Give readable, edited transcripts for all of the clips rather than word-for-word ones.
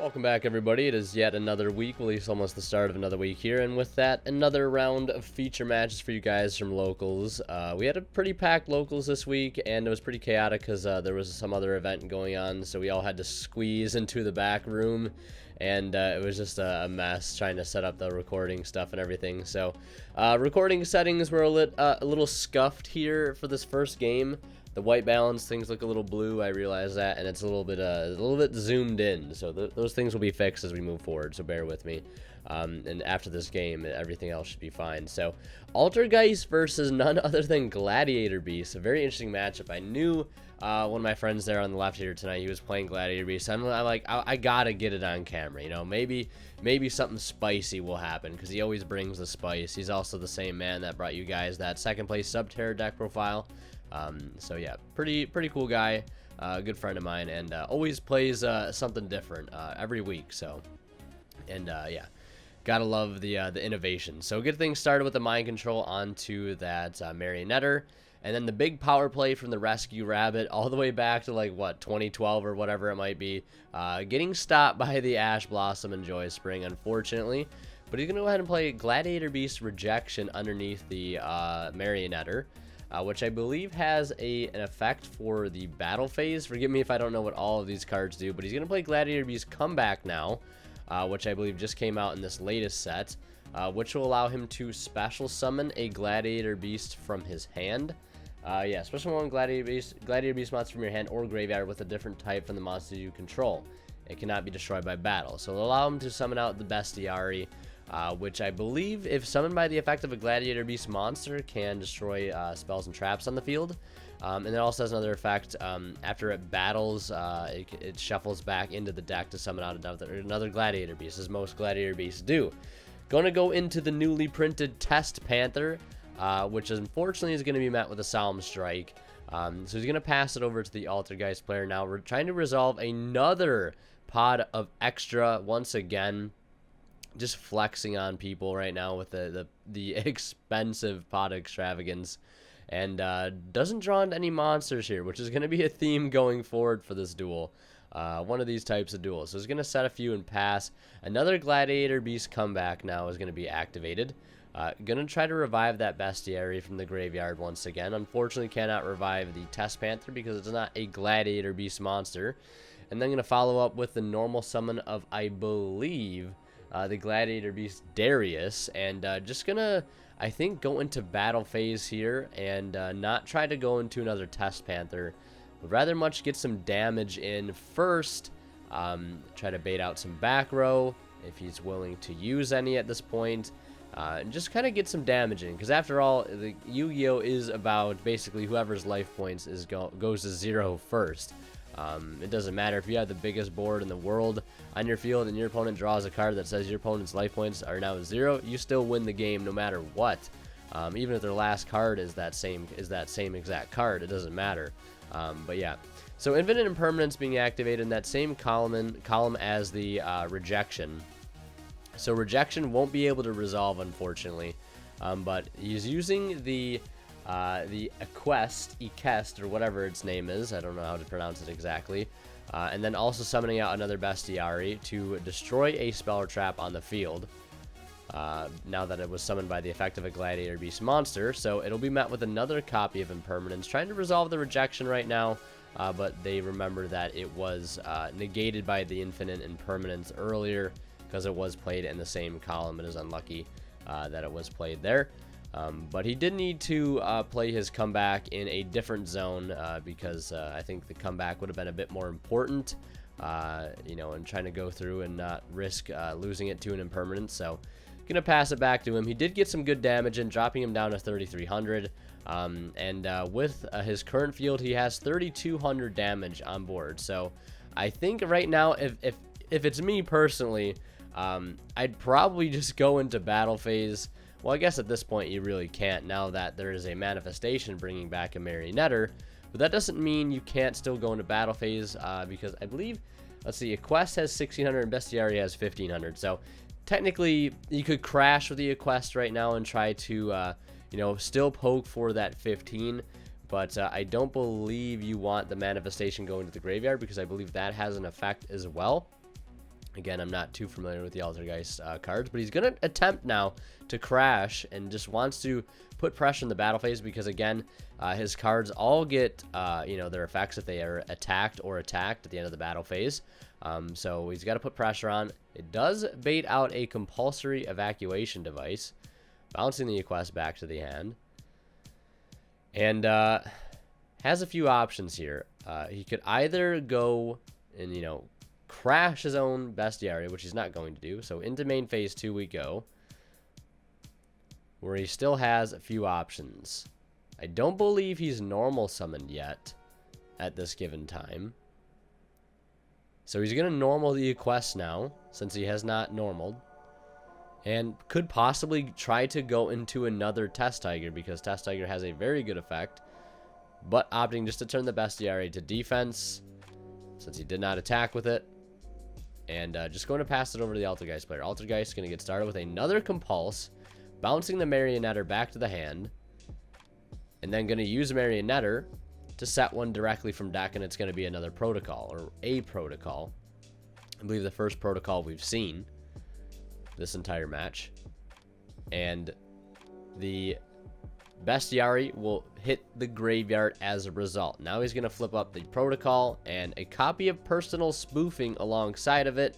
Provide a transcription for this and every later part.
Welcome back, everybody. It is yet another week, well, at least almost the start of another week here, and with that, another round of feature matches for you guys from locals. We had a pretty packed locals this week, and it was pretty chaotic because there was some other event going on, so we all had to squeeze into the back room, and it was just a mess trying to set up the recording stuff and everything. So recording settings were a little scuffed here for this first game. The white balance, things look a little blue, I realize that, and it's a little bit zoomed in, so those things will be fixed as we move forward, so bear with me. And after this game, everything else should be fine. So, Altergeist versus none other than Gladiator Beast, a very interesting matchup. I knew one of my friends there on the left here tonight, he was playing Gladiator Beast. I'm like, I gotta get it on camera, you know, maybe something spicy will happen, because he always brings the spice. He's also the same man that brought you guys that second place Sub-Terror deck profile. So yeah, pretty cool guy, good friend of mine, and always plays something different every week. So, and yeah, gotta love the innovation. So get things started with the mind control onto that marionetter, and then the big power play from the rescue rabbit all the way back to like what 2012 or whatever it might be, getting stopped by the Ash Blossom and Joy Spring, unfortunately. But he's gonna go ahead and play Gladiator Beast Rejection underneath the marionetter. Which I believe has an effect for the battle phase. Forgive me if I don't know what all of these cards do, but he's going to play Gladiator Beast Comeback now, which I believe just came out in this latest set, which will allow him to special summon a Gladiator Beast from his hand. Yeah, special summon Gladiator Beast monster from your hand or graveyard with a different type from the monster you control. It cannot be destroyed by battle. So it'll allow him to summon out the Bestiary, which I believe, if summoned by the effect of a Gladiator Beast monster, can destroy spells and traps on the field. And it also has another effect. After it battles, it shuffles back into the deck to summon out another Gladiator Beast, as most Gladiator Beasts do. Going to go into the newly printed Test Panther, which unfortunately is going to be met with a Solemn Strike. So he's going to pass it over to the Altergeist player now. We're trying to resolve another pod of extra once again. Just flexing on people right now with the expensive pot extravagance, and doesn't draw into any monsters here, which is going to be a theme going forward for this duel. One of these types of duels. So he's going to set a few and pass. Another Gladiator Beast Comeback now is going to be activated. Going to try to revive that Bestiary from the graveyard once again. Unfortunately, cannot revive the Test Panther because it's not a Gladiator Beast monster. And then going to follow up with the normal summon of, I believe, the Gladiator Beast Darius, and just gonna, I think, go into battle phase here and not try to go into another Test Panther, but rather much get some damage in first. Try to bait out some back row if he's willing to use any at this point, and just kind of get some damage in, because after all, the Yugioh is about basically whoever's life points goes to 0 first. It doesn't matter if you have the biggest board in the world on your field and your opponent draws a card that says your opponent's life points are now 0, you still win the game no matter what. Even if their last card is that same exact card, it doesn't matter. But yeah, so Infinite Impermanence being activated in that same column as the Rejection. So Rejection won't be able to resolve, unfortunately, but he's using the Equest, or whatever its name is. I don't know how to pronounce it exactly. And then also summoning out another Bestiary to destroy a spell or trap on the field. Now that it was summoned by the effect of a Gladiator Beast monster. So it'll be met with another copy of Impermanence. Trying to resolve the Rejection right now. But they remember that it was negated by the Infinite Impermanence earlier, because it was played in the same column. It is unlucky that it was played there. But he did need to play his comeback in a different zone, because I think the comeback would have been a bit more important, you know, and trying to go through and not risk losing it to an impermanence. So going to pass it back to him. He did get some good damage in, dropping him down to 3,300. And with his current field, he has 3,200 damage on board. So I think right now, if it's me personally, I'd probably just go into battle phase. Well, I guess at this point you really can't, now that there is a manifestation bringing back a marionetter. But that doesn't mean you can't still go into battle phase, because I believe, let's see, Equest has 1,600 and Bestiary has 1,500. So technically, you could crash with the Equest right now and try to, you know, still poke for that 15. But I don't believe you want the manifestation going to the graveyard, because I believe that has an effect as well. Again, I'm not too familiar with the Altergeist cards, but he's going to attempt now to crash and just wants to put pressure in the battle phase because, again, his cards all get, their effects if they are attacked at the end of the battle phase. So he's got to put pressure on. It does bait out a compulsory evacuation device, bouncing the Quest back to the hand. And has a few options here. He could either go and, crash his own bestiary, which he's not going to do. So into main phase 2 we go, where he still has a few options. I don't believe he's normal summoned yet at this given time. So he's going to normal the quest now, since he has not normaled. And could possibly try to go into another Test Tiger, because Test Tiger has a very good effect. But opting just to turn the bestiary to defense, since he did not attack with it. And just going to pass it over to the Altergeist player. Altergeist is going to get started with another Compulse, bouncing the Marionetter back to the hand. And then going to use Marionetter to set one directly from deck, and it's going to be another protocol, or a protocol. I believe the first protocol we've seen this entire match. And the bestiary will hit the graveyard as a result. Now he's going to flip up the protocol and a copy of Personal Spoofing alongside of it.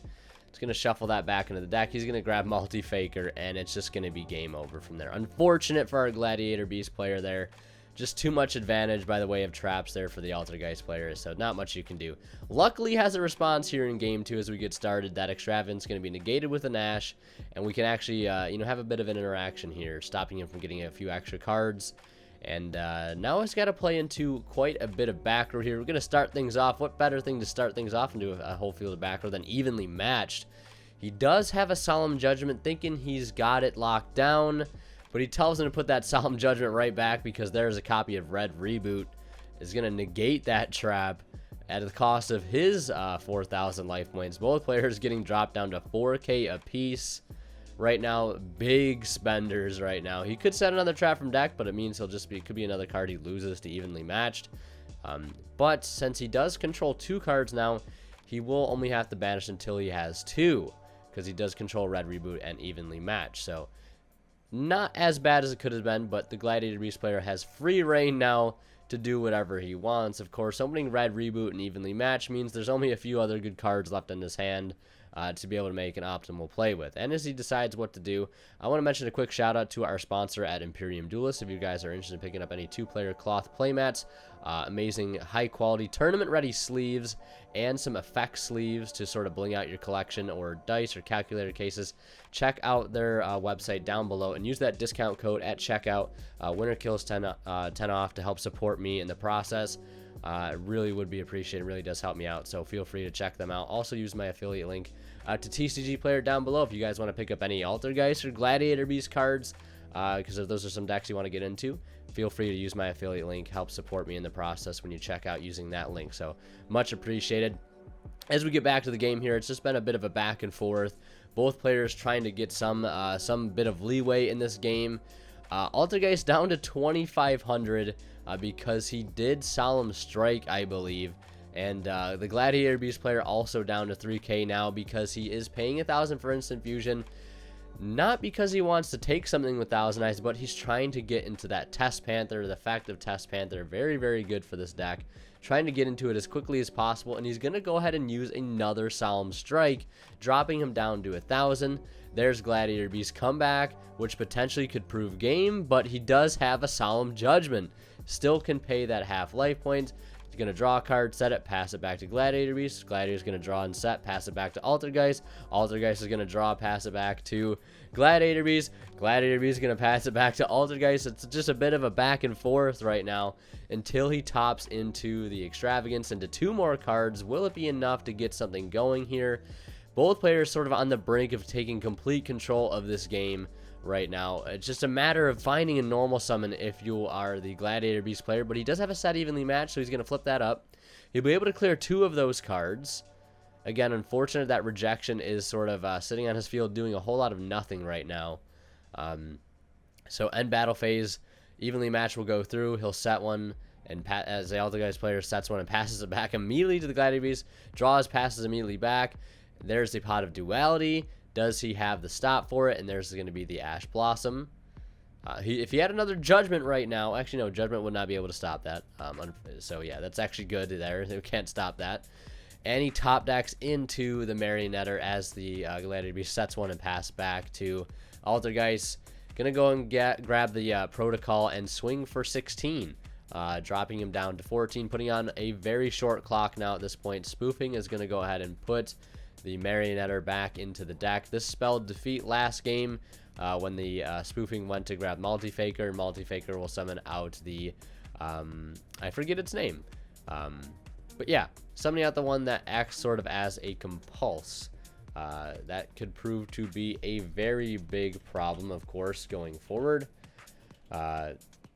It's going to shuffle that back into the deck. He's going to grab Multi-Faker, and it's just going to be game over from there. Unfortunate for our Gladiator Beast player there. Just too much advantage by the way of traps there for the Altergeist player, so not much you can do. Luckily has a response here in game 2 as we get started. That Extravagance is going to be negated with an Ash, and we can actually have a bit of an interaction here, stopping him from getting a few extra cards. And now he's got to play into quite a bit of back row here. We're going to start things off. What better thing to start things off and do a whole field of back row than evenly matched? He does have a Solemn Judgment, thinking he's got it locked down. But he tells him to put that Solemn Judgment right back because there's a copy of Red Reboot. Is going to negate that trap at the cost of his 4,000 life points. Both players getting dropped down to 4K apiece. Right now, big spenders right now. He could set another trap from deck, but it means could be another card he loses to evenly matched. But since he does control 2 cards now, he will only have to banish until he has 2. Because he does control Red Reboot and evenly match. So not as bad as it could have been, but the Gladiator Beast player has free reign now to do whatever he wants. Of course, opening Red Reboot and evenly match means there's only a few other good cards left in his hand to be able to make an optimal play with. And as he decides what to do, I want to mention a quick shout out to our sponsor at Imperium Duelist. If you guys are interested in picking up any 2-player cloth playmats, amazing high quality tournament ready sleeves and some effect sleeves to sort of bling out your collection, or dice or calculator cases, check out their website down below and use that discount code at checkout. Winner kills 10 off to help support me in the process. Really would be appreciated. It really does help me out, so feel free to check them out. Also use my affiliate link to TCG Player down below if you guys want to pick up any Altergeist or Gladiator Beast cards, because if those are some decks you want to get into, feel free to use my affiliate link. Help support me in the process when you check out using that link, so much appreciated. As we get back to the game here, it's just been a bit of a back and forth. Both players trying to get some bit of leeway in this game. Altergeist down to 2,500 because he did Solemn Strike, I believe. And the Gladiator Beast player also down to 3K now because he is paying 1,000 for Instant Fusion. Not because he wants to take something with Thousand Eyes, but he's trying to get into that Test Panther. The fact of Test Panther, very, very good for this deck. Trying to get into it as quickly as possible, and he's going to go ahead and use another Solemn Strike, dropping him down to 1,000. There's Gladiator Beast comeback, which potentially could prove game, but he does have a Solemn Judgment. Still can pay that half life point. He's going to draw a card, set it, pass it back to Gladiator Beast. Gladiator's going to draw and set, pass it back to Altergeist. Altergeist is going to draw, pass it back to Gladiator Beast. Gladiator Beast is going to pass it back to Altergeist. It's just a bit of a back and forth right now until he tops into the Extravagance, into 2 more cards. Will it be enough to get something going here? Both players sort of on the brink of taking complete control of this game right now. It's just a matter of finding a normal summon if you are the Gladiator Beast player, but he does have a set evenly matched, so he's going to flip that up. He'll be able to clear 2 of those cards. Again, unfortunate that Rejection is sort of sitting on his field doing a whole lot of nothing right now. So end battle phase, evenly matched will go through. He'll set one, and as the Altergeist player sets one and passes it back immediately to the Gladiator Beast, draws, passes immediately back. There's the Pot of Duality. Does he have the stop for it? And there's going to be the Ash Blossom. If he had another Judgment right now, actually no, Judgment would not be able to stop that. So yeah, that's actually good there. They can't stop that. And he top decks into the Marionetter as the Gladiator Beast sets one and pass back to Altergeist. Gonna go and grab the Protocol and swing for 16. Dropping him down to 14, putting on a very short clock now at this point. Spoofing is going to go ahead and put the Marionetter back into the deck. This spelled defeat last game when the Spoofing went to grab Multi-Faker. Multi-Faker will summon out the, I forget its name. But yeah, summoning out the one that acts sort of as a compulse. That could prove to be a very big problem, of course, going forward.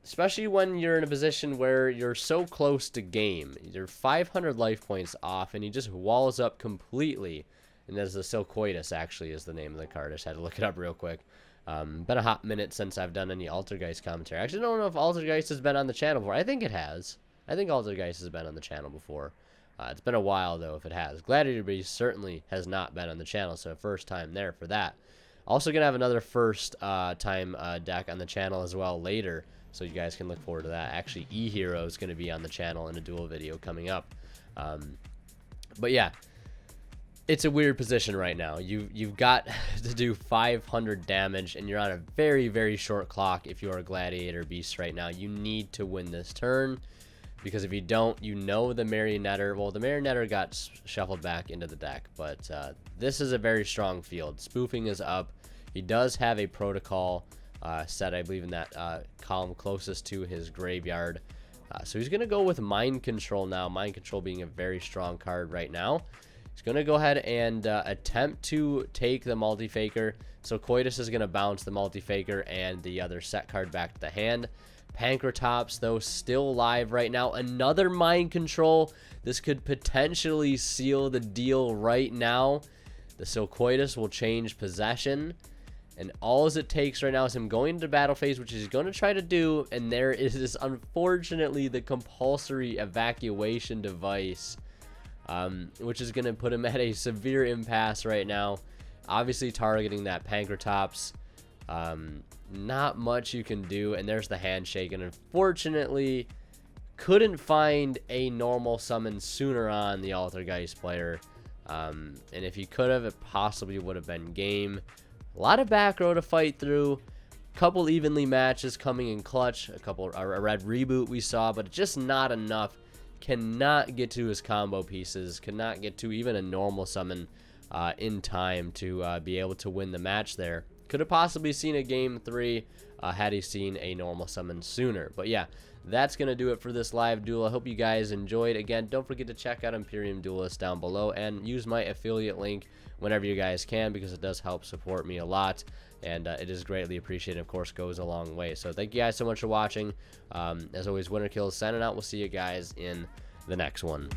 Especially when you're in a position where you're so close to game. You're 500 life points off, and he just walls up completely. And there's the Silcoitus, actually, is the name of the card. I just had to look it up real quick. Been a hot minute since I've done any Altergeist commentary. I actually don't know if Altergeist has been on the channel before. I think it has. I think Altergeist has been on the channel before. It's been a while, though, if it has. Gladiator Beast certainly has not been on the channel, so first time there for that. Also going to have another first time deck on the channel as well later. So you guys can look forward to that. Actually, E-Hero is going to be on the channel in a dual video coming up. But yeah, it's a weird position right now. You've got to do 500 damage, and you're on a very, very short clock if you are a Gladiator Beast right now. You need to win this turn, because if you don't, you know the Marionetter. Well, the Marionetter got shuffled back into the deck, but this is a very strong field. Spoofing is up. He does have a Protocol set, I believe, in that column closest to his graveyard. So he's going to go with Mind Control now. Mind Control being a very strong card right now. He's going to go ahead and attempt to take the Multi-Faker. So Coitus is going to bounce the Multi-Faker and the other set card back to the hand. Pankratops, though, still live right now. Another Mind Control. This could potentially seal the deal right now. The Silcoitus will change possession. And all it takes right now is him going into battle phase, which he's going to try to do. And there is, unfortunately, the compulsory evacuation device, which is going to put him at a severe impasse right now. Obviously targeting that Pankratops. Not much you can do. And there's the Handshake. And unfortunately, couldn't find a normal summon sooner on the Altergeist player. And if he could have, it possibly would have been game. A lot of back row to fight through. Couple evenly matches coming in clutch. A red reboot we saw, but just not enough. Cannot get to his combo pieces. Cannot get to even a normal summon in time to be able to win the match there. Could have possibly seen a game 3 had he seen a normal summon sooner. But yeah, that's going to do it for this live duel. I hope you guys enjoyed. Again, don't forget to check out Imperium Duelist down below and use my affiliate link whenever you guys can, because it does help support me a lot, and it is greatly appreciated. Of course, goes a long way. So thank you guys so much for watching. As always, Winner Kills signing out. We'll see you guys in the next one.